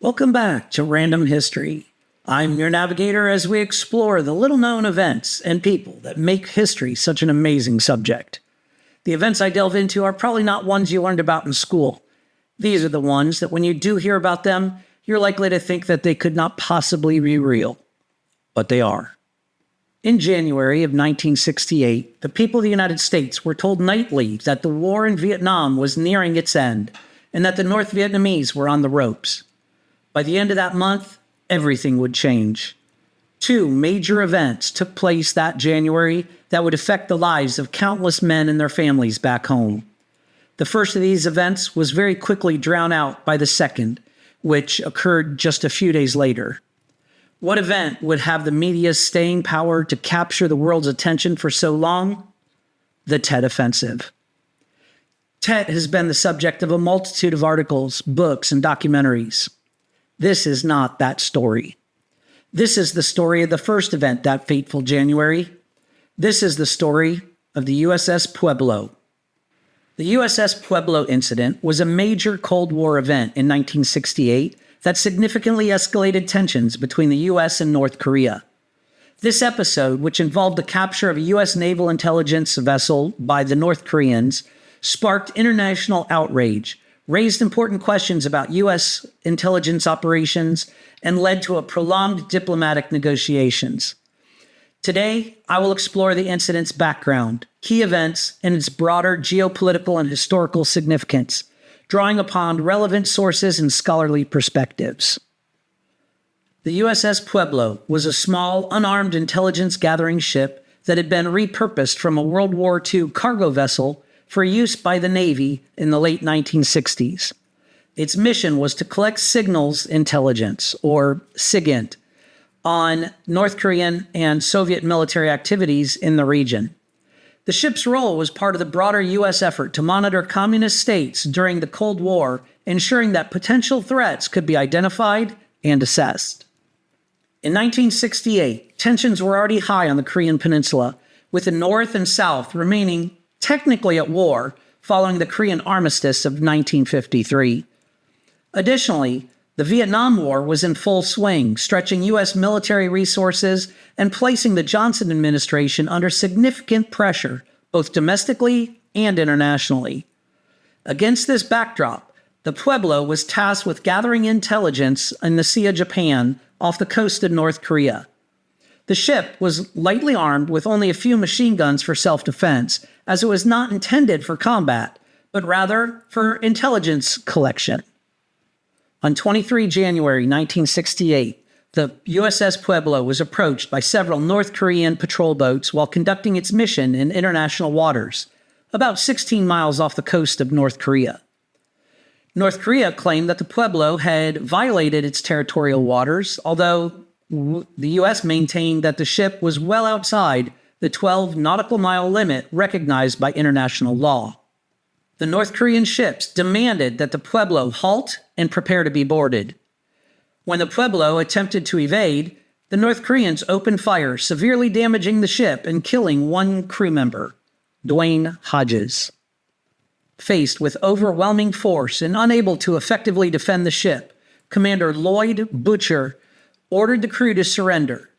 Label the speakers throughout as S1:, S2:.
S1: Welcome back to Random History. I'm your navigator as we explore the little-known events and people that make history such an amazing subject. The events I delve into are probably not ones you learned about in school. These are the ones that when you do hear about them, you're likely to think that they could not possibly be real. But they are. In January of 1968, the people of the United States were told nightly that the war in Vietnam was nearing its end and that the North Vietnamese were on the ropes. By the end of that month, everything would change. Two major events took place that January that would affect the lives of countless men and their families back home. The first of these events was very quickly drowned out by the second, which occurred just a few days later. What event would have the media's staying power to capture the world's attention for so long? The Tet Offensive. Tet has been the subject of a multitude of articles, books, and documentaries. This is not that story. This is the story of the first event that fateful January. This is the story of the USS Pueblo. The USS Pueblo incident was a major Cold War event in 1968 that significantly escalated tensions between the U.S. and North Korea. This episode, which involved the capture of a U.S. naval intelligence vessel by the North Koreans, sparked international outrage, raised important questions about U.S. intelligence operations, and led to a prolonged diplomatic negotiations. Today, I will explore the incident's background, key events, and its broader geopolitical and historical significance, drawing upon relevant sources and scholarly perspectives. The USS Pueblo was a small, unarmed intelligence-gathering ship that had been repurposed from a World War II cargo vessel for use by the Navy in the late 1960s. Its mission was to collect signals intelligence, or SIGINT, on North Korean and Soviet military activities in the region. The ship's role was part of the broader U.S. effort to monitor communist states during the Cold War, ensuring that potential threats could be identified and assessed. In 1968, tensions were already high on the Korean Peninsula, with the North and South remaining technically at war following the Korean Armistice of 1953. Additionally, the Vietnam War was in full swing, stretching U.S. military resources and placing the Johnson administration under significant pressure, both domestically and internationally. Against this backdrop, the Pueblo was tasked with gathering intelligence in the Sea of Japan off the coast of North Korea. The ship was lightly armed with only a few machine guns for self-defense, as it was not intended for combat, but rather for intelligence collection. On 23 January 1968, the USS Pueblo was approached by several North Korean patrol boats while conducting its mission in international waters, about 16 miles off the coast of North Korea. North Korea claimed that the Pueblo had violated its territorial waters, although the U.S. maintained that the ship was well outside the 12 nautical mile limit recognized by international law. The North Korean ships demanded that the Pueblo halt and prepare to be boarded. When the Pueblo attempted to evade, the North Koreans opened fire, severely damaging the ship and killing one crew member, Dwayne Hodges. Faced with overwhelming force and unable to effectively defend the ship, Commander Lloyd Butcher ordered the crew to surrender.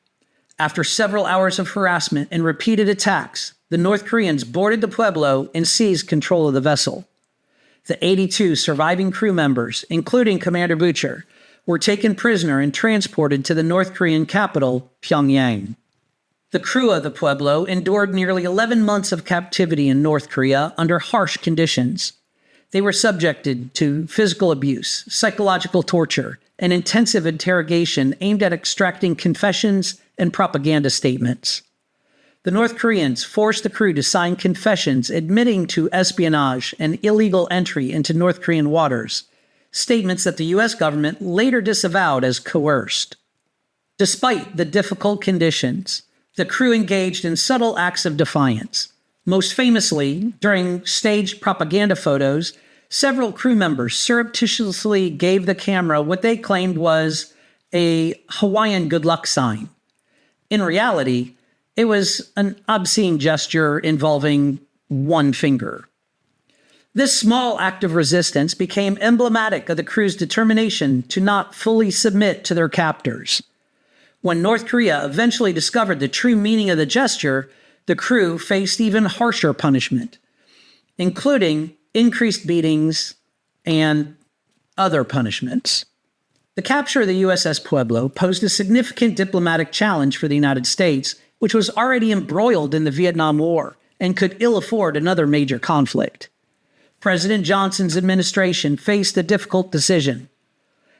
S1: After several hours of harassment and repeated attacks, the North Koreans boarded the Pueblo and seized control of the vessel. The 82 surviving crew members, including Commander Butcher, were taken prisoner and transported to the North Korean capital, Pyongyang. The crew of the Pueblo endured nearly 11 months of captivity in North Korea under harsh conditions. They were subjected to physical abuse, psychological torture, and intensive interrogation aimed at extracting confessions and propaganda statements. The North Koreans forced the crew to sign confessions admitting to espionage and illegal entry into North Korean waters, statements that the U.S. government later disavowed as coerced. Despite the difficult conditions, the crew engaged in subtle acts of defiance. Most famously, during staged propaganda photos, several crew members surreptitiously gave the camera what they claimed was a Hawaiian good luck sign. In reality, it was an obscene gesture involving one finger. This small act of resistance became emblematic of the crew's determination to not fully submit to their captors. When North Korea eventually discovered the true meaning of the gesture, the crew faced even harsher punishment, including increased beatings and other punishments. The capture of the USS Pueblo posed a significant diplomatic challenge for the United States, which was already embroiled in the Vietnam War and could ill afford another major conflict. President Johnson's administration faced a difficult decision: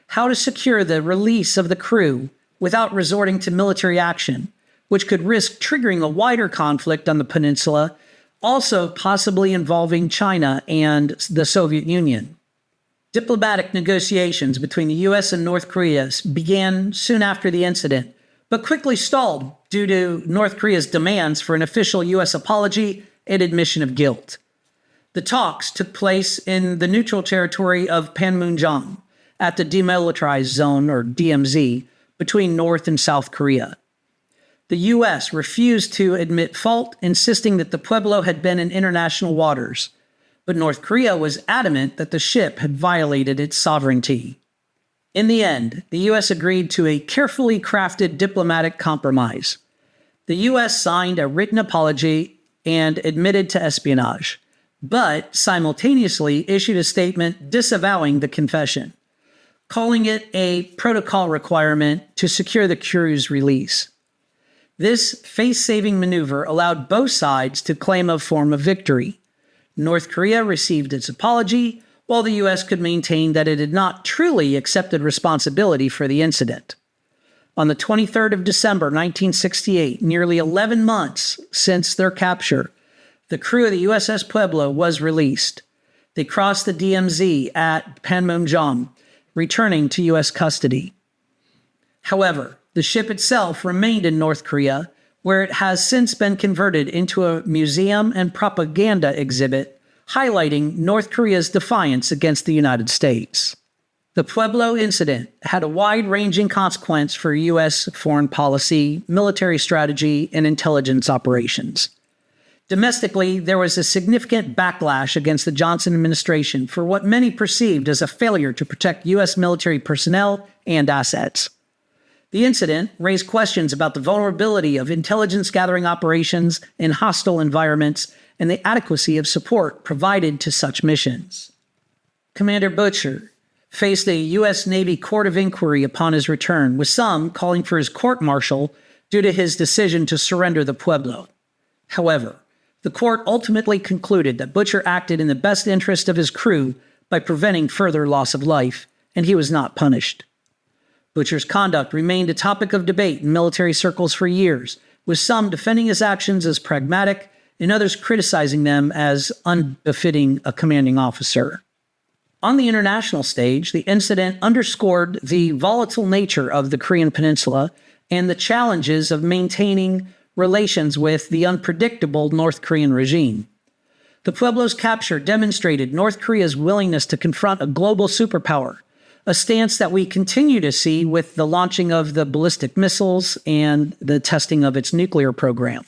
S1: how to secure the release of the crew without resorting to military action, which could risk triggering a wider conflict on the peninsula, also possibly involving China and the Soviet Union. Diplomatic negotiations between the U.S. and North Korea began soon after the incident, but quickly stalled due to North Korea's demands for an official U.S. apology and admission of guilt. The talks took place in the neutral territory of Panmunjom, at the Demilitarized Zone, or DMZ, between North and South Korea. The U.S. refused to admit fault, insisting that the Pueblo had been in international waters, but North Korea was adamant that the ship had violated its sovereignty. In the end, the U.S. agreed to a carefully crafted diplomatic compromise. The U.S. signed a written apology and admitted to espionage, but simultaneously issued a statement disavowing the confession, calling it a protocol requirement to secure the crew's release. This face-saving maneuver allowed both sides to claim a form of victory. North Korea received its apology, while the U.S. could maintain that it had not truly accepted responsibility for the incident. On the 23rd of December 1968, nearly 11 months since their capture, the crew of the USS Pueblo was released. They crossed the DMZ at Panmunjom, returning to U.S. custody. However, the ship itself remained in North Korea, where it has since been converted into a museum and propaganda exhibit, highlighting North Korea's defiance against the United States. The Pueblo incident had a wide-ranging consequence for U.S. foreign policy, military strategy, and intelligence operations. Domestically, there was a significant backlash against the Johnson administration for what many perceived as a failure to protect U.S. military personnel and assets. The incident raised questions about the vulnerability of intelligence gathering operations in hostile environments and the adequacy of support provided to such missions. Commander Butcher faced a U.S. Navy court of inquiry upon his return, with some calling for his court-martial due to his decision to surrender the Pueblo. However, the court ultimately concluded that Butcher acted in the best interest of his crew by preventing further loss of life, and he was not punished. Butcher's conduct remained a topic of debate in military circles for years, with some defending his actions as pragmatic and others criticizing them as unbefitting a commanding officer. On the international stage, the incident underscored the volatile nature of the Korean Peninsula and the challenges of maintaining relations with the unpredictable North Korean regime. The Pueblo's capture demonstrated North Korea's willingness to confront a global superpower, a stance that we continue to see with the launching of the ballistic missiles and the testing of its nuclear program.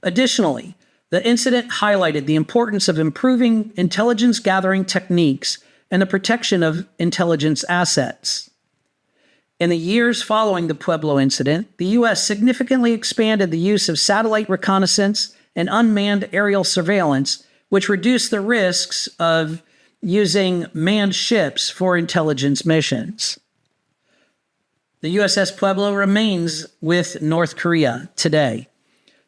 S1: Additionally, the incident highlighted the importance of improving intelligence gathering techniques and the protection of intelligence assets. In the years following the Pueblo incident, the U.S. significantly expanded the use of satellite reconnaissance and unmanned aerial surveillance, which reduced the risks of using manned ships for intelligence missions. The USS Pueblo remains with North Korea today,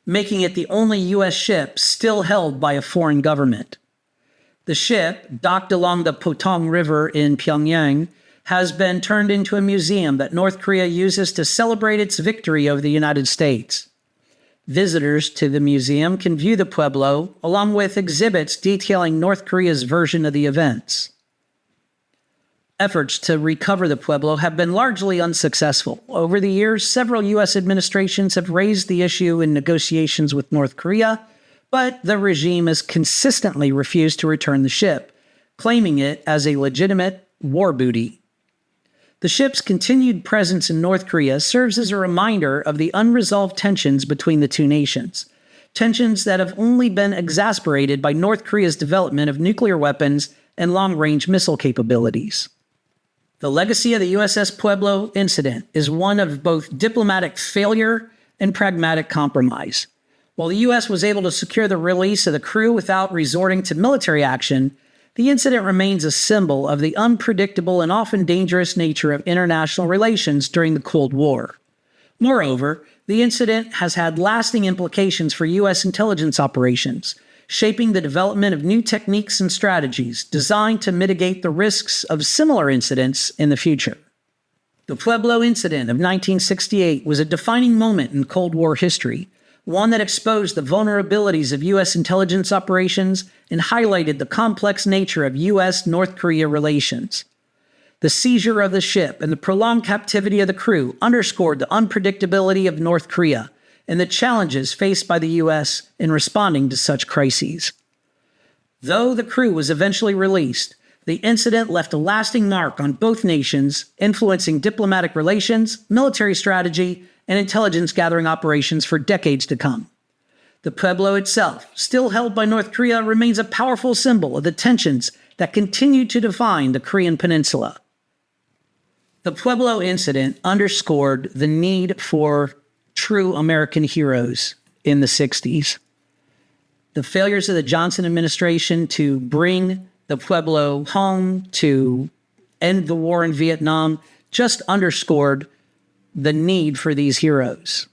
S1: making it the only U.S. ship still held by a foreign government. The ship, docked along the Potong River in Pyongyang, has been turned into a museum that North Korea uses to celebrate its victory over the United States. Visitors to the museum can view the Pueblo, along with exhibits detailing North Korea's version of the events. Efforts to recover the Pueblo have been largely unsuccessful. Over the years, several U.S. administrations have raised the issue in negotiations with North Korea, but the regime has consistently refused to return the ship, claiming it as a legitimate war booty. The ship's continued presence in North Korea serves as a reminder of the unresolved tensions between the two nations, tensions that have only been exacerbated by North Korea's development of nuclear weapons and long-range missile capabilities. The legacy of the USS Pueblo incident is one of both diplomatic failure and pragmatic compromise. While the U.S. was able to secure the release of the crew without resorting to military action, the incident remains a symbol of the unpredictable and often dangerous nature of international relations during the Cold War. Moreover, the incident has had lasting implications for U.S. intelligence operations, shaping the development of new techniques and strategies designed to mitigate the risks of similar incidents in the future. The Pueblo incident of 1968 was a defining moment in Cold War history, one that exposed the vulnerabilities of U.S. intelligence operations and highlighted the complex nature of U.S.-North Korea relations. The seizure of the ship and the prolonged captivity of the crew underscored the unpredictability of North Korea and the challenges faced by the U.S. in responding to such crises. Though the crew was eventually released, the incident left a lasting mark on both nations, influencing diplomatic relations, military strategy, and intelligence gathering operations for decades to come. The Pueblo itself, still held by North Korea, remains a powerful symbol of the tensions that continue to define the Korean Peninsula. The Pueblo incident underscored the need for true American heroes in the 60s. The failures of the Johnson administration to bring the Pueblo home, to end the war in Vietnam, just underscored the need for these heroes.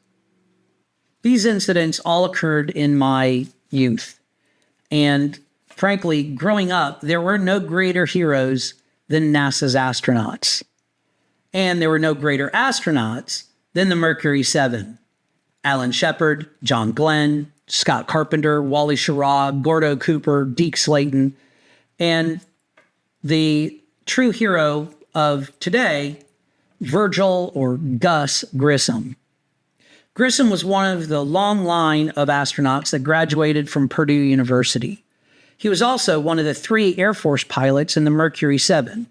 S1: These incidents all occurred in my youth. And frankly, growing up, there were no greater heroes than NASA's astronauts. And there were no greater astronauts than the Mercury 7. Alan Shepard, John Glenn, Scott Carpenter, Wally Schirra, Gordo Cooper, Deke Slayton, and the true hero of today, Virgil or Gus Grissom. Grissom was one of the long line of astronauts that graduated from Purdue University. He was also one of the 3 Air Force pilots in the Mercury 7.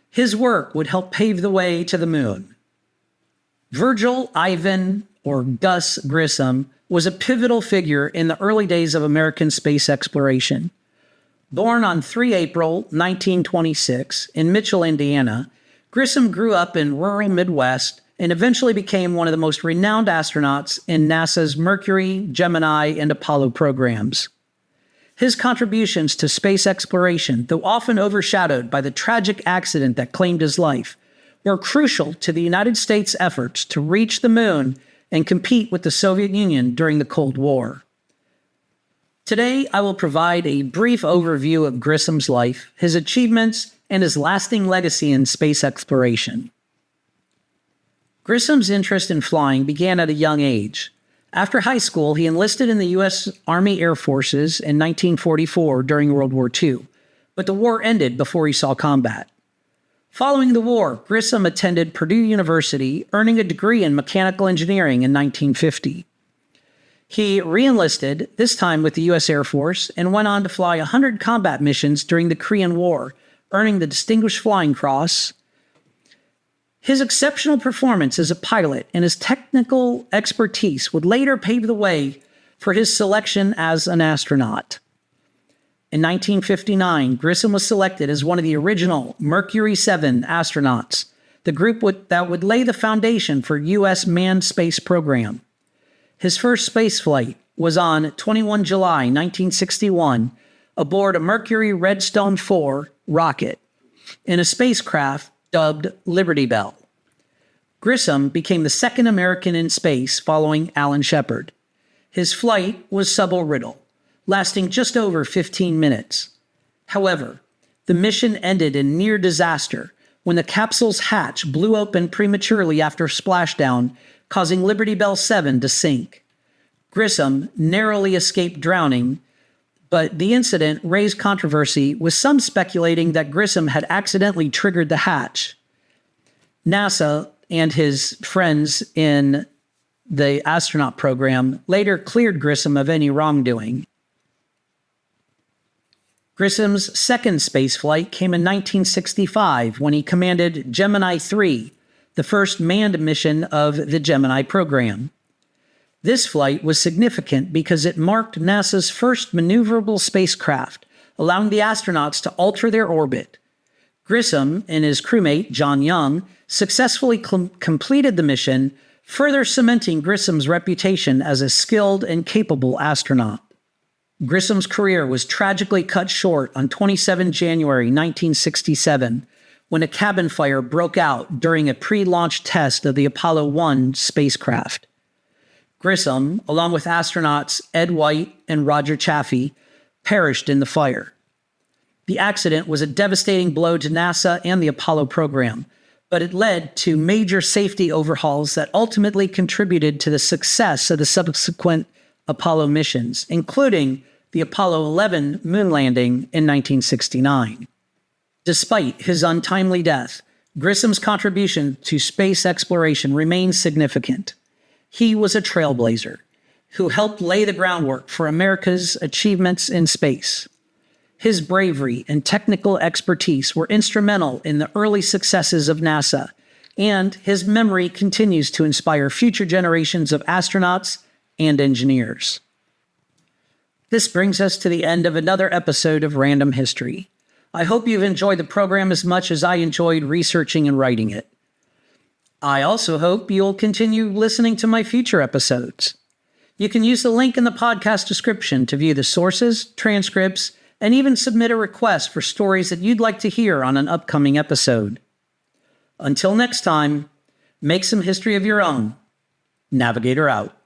S1: His work would help pave the way to the moon. Virgil Ivan, or Gus Grissom, was a pivotal figure in the early days of American space exploration. Born on 3 April 1926 in Mitchell, Indiana, Grissom grew up in rural Midwest and eventually became one of the most renowned astronauts in NASA's Mercury, Gemini, and Apollo programs. His contributions to space exploration, though often overshadowed by the tragic accident that claimed his life, were crucial to the United States' efforts to reach the moon and compete with the Soviet Union during the Cold War. Today, I will provide a brief overview of Grissom's life, his achievements, and his lasting legacy in space exploration. Grissom's interest in flying began at a young age. After high school, he enlisted in the U.S. Army Air Forces in 1944 during World War II, but the war ended before he saw combat. Following the war, Grissom attended Purdue University, earning a degree in mechanical engineering in 1950. He re-enlisted, this time with the U.S. Air Force, and went on to fly 100 combat missions during the Korean War, earning the Distinguished Flying Cross. His exceptional performance as a pilot and his technical expertise would later pave the way for his selection as an astronaut. In 1959, Grissom was selected as one of the original Mercury 7 astronauts, the group that would lay the foundation for U.S. manned space program. His first space flight was on 21 July 1961 aboard a Mercury Redstone 4 rocket in a spacecraft dubbed Liberty Bell. Grissom became the second American in space following Alan Shepard. His flight was suborbital, lasting just over 15 minutes. However, the mission ended in near disaster when the capsule's hatch blew open prematurely after splashdown, causing Liberty Bell 7 to sink. Grissom narrowly escaped drowning, but the incident raised controversy, with some speculating that Grissom had accidentally triggered the hatch. NASA and his friends in the astronaut program later cleared Grissom of any wrongdoing. Grissom's second spaceflight came in 1965 when he commanded Gemini 3, the first manned mission of the Gemini program. This flight was significant because it marked NASA's first maneuverable spacecraft, allowing the astronauts to alter their orbit. Grissom and his crewmate, John Young, successfully completed the mission, further cementing Grissom's reputation as a skilled and capable astronaut. Grissom's career was tragically cut short on 27 January 1967 when a cabin fire broke out during a pre-launch test of the Apollo 1 spacecraft. Grissom, along with astronauts Ed White and Roger Chaffee, perished in the fire. The accident was a devastating blow to NASA and the Apollo program, but it led to major safety overhauls that ultimately contributed to the success of the subsequent Apollo missions, including the Apollo 11 moon landing in 1969. Despite his untimely death, Grissom's contribution to space exploration remains significant. He was a trailblazer who helped lay the groundwork for America's achievements in space. His bravery and technical expertise were instrumental in the early successes of NASA, and his memory continues to inspire future generations of astronauts and engineers. This brings us to the end of another episode of Random History. I hope you've enjoyed the program as much as I enjoyed researching and writing it. I also hope you'll continue listening to my future episodes. You can use the link in the podcast description to view the sources, transcripts, and even submit a request for stories that you'd like to hear on an upcoming episode. Until next time, make some history of your own. Navigator out.